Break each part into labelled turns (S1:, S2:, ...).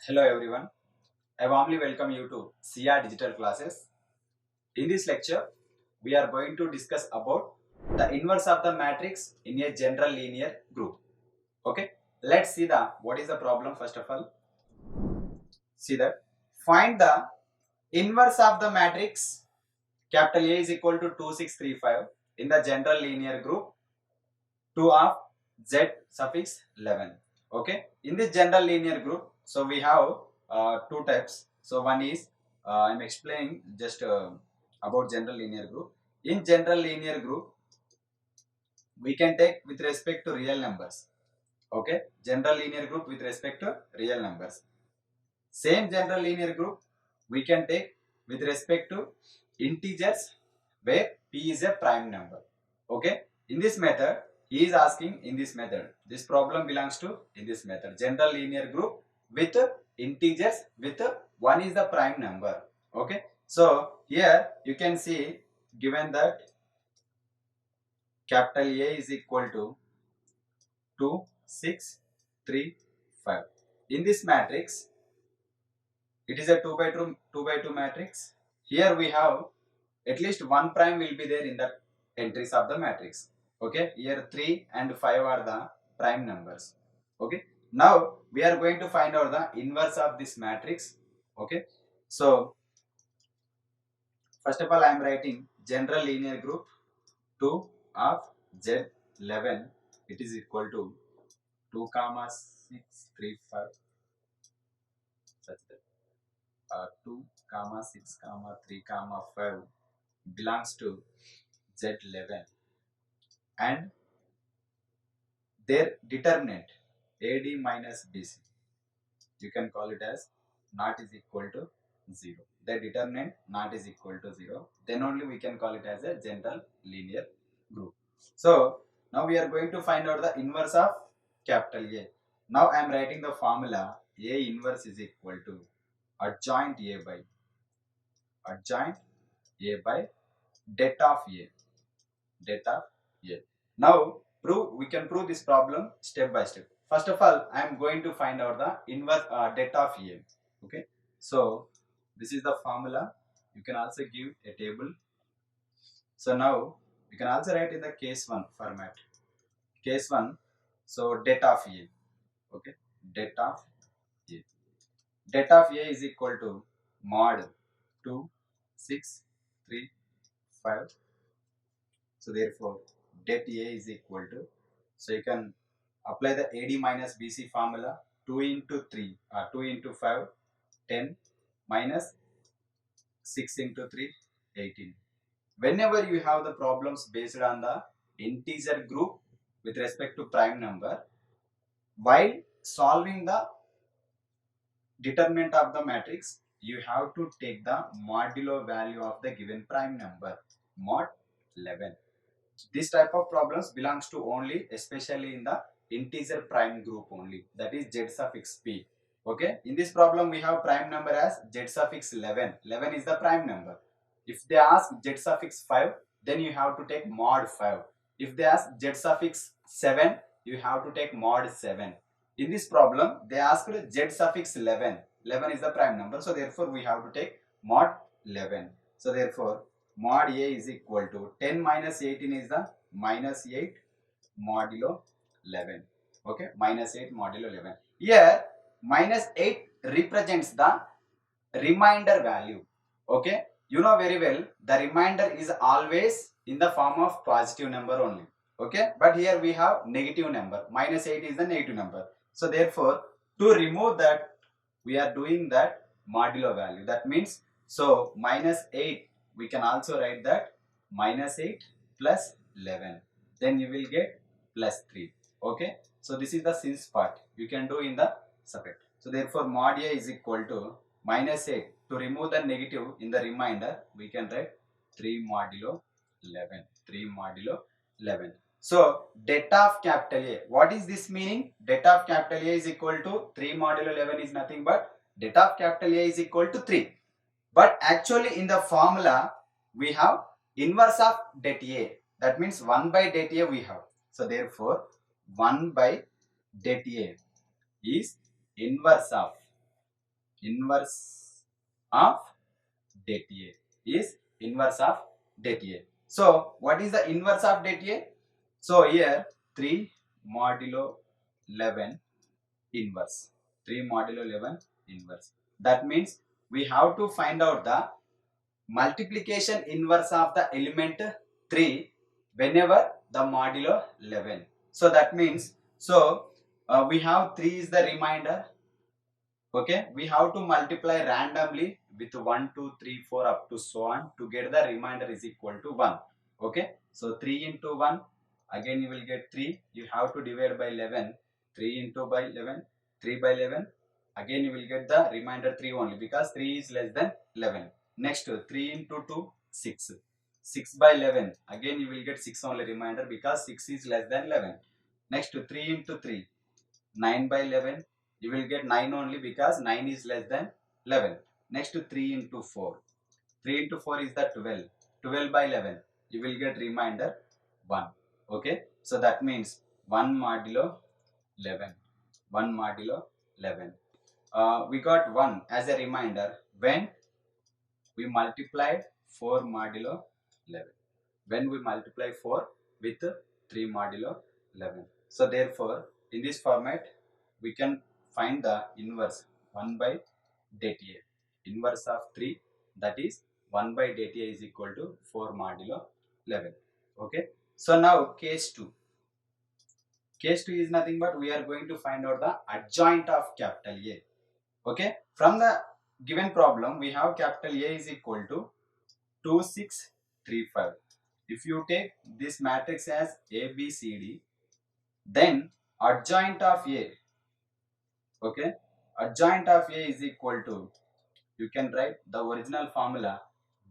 S1: Hello everyone, I warmly welcome you to CR Digital Classes. In this lecture, we are going to discuss about the inverse of the matrix in a general linear group. Okay, let's see what is the problem first of all. See that, find the inverse of the matrix capital A is equal to 2635 in the general linear group 2 of Z suffix 11. Okay, in this general linear group, so we have two types. So one is I'm explaining just about general linear group. In general linear group, we can take with respect to real numbers. Okay, general linear group with respect to real numbers. Same general linear group we can take with respect to integers where p is a prime number. Okay, in this method he is asking in this method. This problem belongs to in this method general linear group with integers with one is the prime number. Okay, so here you can see given that capital A is equal to 2, 6, 3, 5. In this matrix, it is a 2 by 2 matrix. Here we have at least one prime will be there in the entries of the matrix. Okay, here 3 and 5 are the prime numbers. Okay, now we are going to find out the inverse of this matrix. Okay, so first of all I am writing general linear group 2 of Z11, it is equal to 2 comma 6 3 5 such that 2 comma 6 comma 3 comma 5 belongs to Z11 and their determinant AD minus BC, you can call it as not is equal to 0. The determinant not is equal to 0, then only we can call it as a general linear group. So now we are going to find out the inverse of capital A. Now I am writing the formula A inverse is equal to adjoint A by det of A. Det of A. Now we can prove this problem step by step. First of all, I am going to find out the inverse det of A. Okay, so this is the formula. You can also give a table. So now you can also write in the case 1 format. Case 1, so det of A. Okay, det of A. Det of A is equal to mod 2, 6, 3, 5. So therefore, det A is equal to, so you can apply the AD minus BC formula, 2 into 3, 2 into 5, 10, minus 6 into 3, 18. Whenever you have the problems based on the integer group with respect to prime number, while solving the determinant of the matrix, you have to take the modulo value of the given prime number, mod 11. This type of problems belongs to only especially in the integer prime group only, that is z suffix p. Okay, in this problem we have prime number as z suffix 11. 11 is the prime number. If they ask z suffix 5, then you have to take mod 5. If they ask z suffix 7, you have to take mod 7. In this problem they ask z suffix 11. 11 is the prime number, so therefore we have to take mod 11. So therefore mod A is equal to 10 minus 18 is the minus 8 modulo 11. Okay, minus 8 modulo 11. Here minus 8 represents the remainder value. Okay, you know very well the remainder is always in the form of positive number only. Okay, but here we have negative number. Minus 8 is the negative number. So therefore to remove that we are doing that modulo value. That means so minus 8 we can also write that minus 8 plus 11. Then you will get plus 3. Okay, so this is the since part. You can do in the separate. So therefore mod A is equal to minus 8. To remove the negative in the remainder, we can write 3 modulo 11. 3 modulo 11. So det of capital A. What is this meaning? Det of capital A is equal to 3 modulo 11 is nothing but det of capital A is equal to 3. But actually in the formula we have inverse of det A. That means 1 by det A we have. So therefore 1 by det A is inverse of inverse of det A is inverse of det A. So what is the inverse of det A? So here 3 modulo 11 inverse. 3 modulo 11 inverse. That means we have to find out the multiplication inverse of the element 3 whenever the modulo 11. So that means, we have 3 is the remainder. Okay, we have to multiply randomly with 1, 2, 3, 4 up to so on to get the remainder is equal to 1. Okay, so 3 into 1, again you will get 3. You have to divide by 11. 3 into by 11, 3 by 11. Again you will get the remainder 3 only because 3 is less than 11. Next 3 into 2, 6. 6 by 11. Again you will get 6 only remainder because 6 is less than 11. Next 3 into 3. 9 by 11, you will get 9 only because 9 is less than 11. Next 3 into 4. 3 into 4 is the 12. 12 by 11, you will get remainder 1. Okay, so that means 1 modulo 11. 1 modulo 11. We got 1 as a reminder when we multiplied 4 modulo 11. When we multiply 4 with 3 modulo 11. So therefore, in this format, we can find the inverse 1 by det A. Inverse of 3, that is 1 by det A is equal to 4 modulo 11. Okay. So now case 2. Case 2 is nothing but we are going to find out the adjoint of capital A. Okay. From the given problem, we have capital A is equal to 2, 6, 3, 5. If you take this matrix as A, B, C, D, then adjoint of A, okay, adjoint of A is equal to, you can write the original formula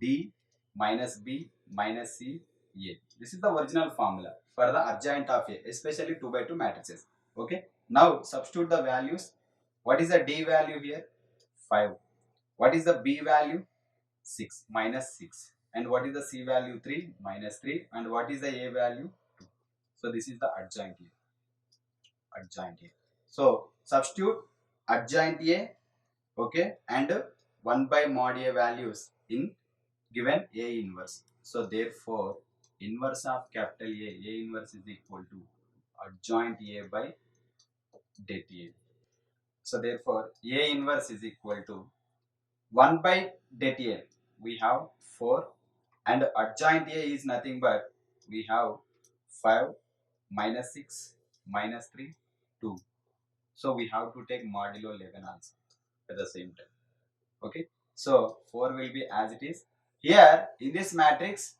S1: D minus B minus C A. This is the original formula for the adjoint of A, especially 2 by 2 matrices. Okay. Now substitute the values. What is the D value here? 5. What is the B value? 6 minus 6. And what is the C value? 3 minus 3. And what is the A value? 2. So this is the adjoint A. Adjoint A. So substitute adjoint A, okay, and 1 by mod A values in given A inverse. So therefore, inverse of capital A inverse is equal to adjoint A by det A. So therefore, A inverse is equal to 1 by det A. We have 4 and adjoint A is nothing but we have 5 minus 6 minus 3 2. So we have to take modulo 11 also at the same time. Okay, so 4 will be as it is. Here in this matrix,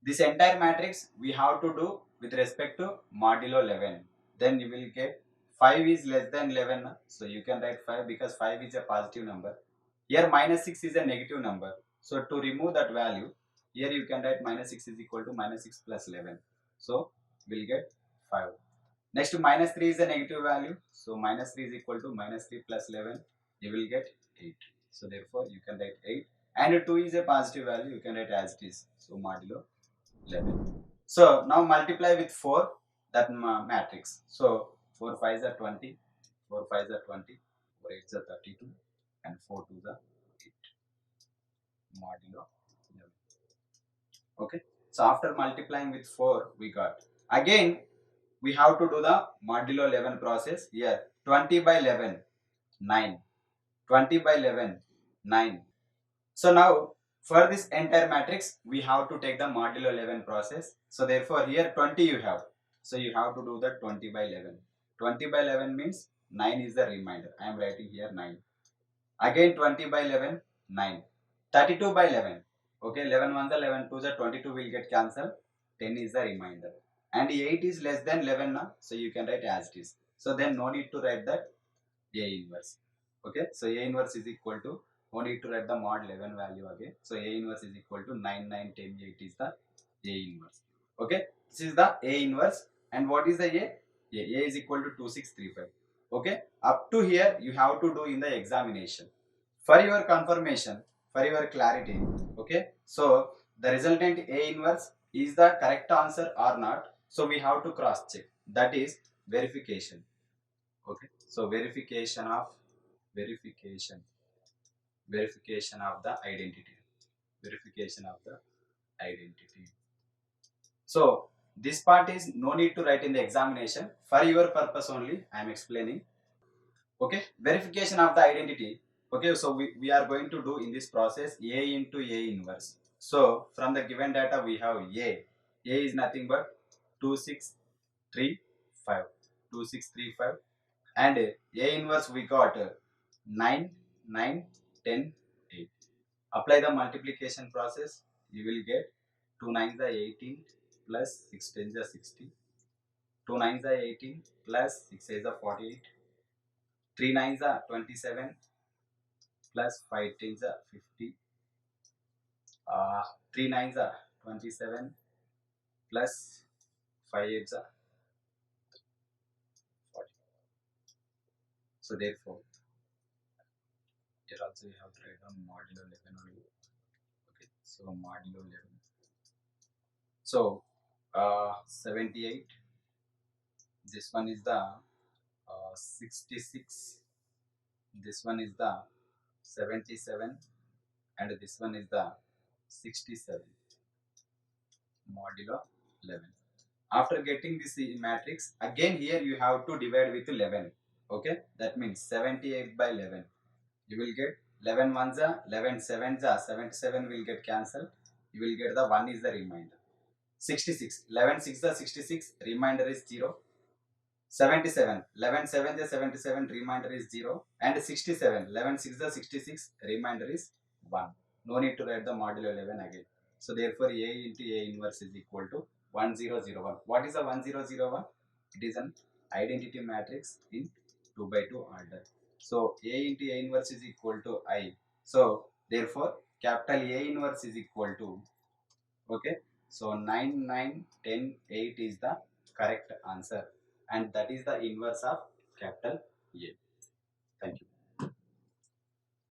S1: this entire matrix we have to do with respect to modulo 11. Then you will get 5 is less than 11. So you can write 5 because 5 is a positive number. Here minus 6 is a negative number. So to remove that value, here you can write minus 6 is equal to minus 6 plus 11. So we'll get 5. Next minus 3 is a negative value. So minus 3 is equal to minus 3 plus 11. You will get 8. So therefore you can write 8. And 2 is a positive value. You can write as it is. So modulo 11. So now multiply with 4 that matrix. So 4 5s are 20. 4 5s are 20. 4 8s are 32. And 4 2s are 8. Modulo 11. Okay. So after multiplying with 4 we got. Again we have to do the modulo 11 process here. 20 by 11, 9. 20 by 11, 9. So now for this entire matrix, we have to take the modulo 11 process. So therefore here 20 you have. So you have to do the 20 by 11. 20 by 11 means 9 is the remainder. I am writing here 9. Again 20 by 11, 9. 32 by 11. Okay, 11 1s are 11 2s are 22 will get cancelled. 10 is the remainder. And 8 is less than 11 now, so you can write as it is. So then no need to write that A inverse. Okay, so A inverse is equal to, no need to write the mod 11 value again. So A inverse is equal to 9 9 10 8 is the A inverse. Okay, this is the A inverse. And what is the A? A is equal to 2635. Okay, up to here you have to do in the examination. For your confirmation, for your clarity, okay, so the resultant A inverse is the correct answer or not. So we have to cross check. That is verification. Okay. So verification. verification of the identity. Verification of the identity. So this part is no need to write in the examination. For your purpose only, I am explaining. Okay, verification of the identity. Okay, so we are going to do in this process A into A inverse. So from the given data we have A. A is nothing but 2635. 2635. And A inverse we got 9, 9, 10, 8. Apply the multiplication process. You will get 2 9s are 18 plus 6 10s are 60. 2 9s are 18 plus 6 8s are 48. 3 9s are 27 plus 5 10s are 50. 3 9s are 27 plus 5 8s are 40. So therefore, here also you have to write down modulo 11 only. Okay, so modulo 11. So 78. This one is the 66. This one is the 77, and this one is the 67. Modulo 11. After getting this matrix, again here you have to divide with 11. Okay, that means 78 by 11. You will get 11 ones are 11 sevens are 77 will get cancelled. You will get the 1 is the remainder. 66. 11 6 are 66. Remainder is 0. 77. 11 7 is 77. Remainder is 0. And 67. 11 6 is 66. Remainder is 1. No need to write the modulo 11 again. So therefore A into A inverse is equal to 1001. What is a 1001? It is an identity matrix in 2 by 2 order. So A into A inverse is equal to I. So therefore capital A inverse is equal to, okay, so 9 9 10 8 is the correct answer, and that is the inverse of capital A.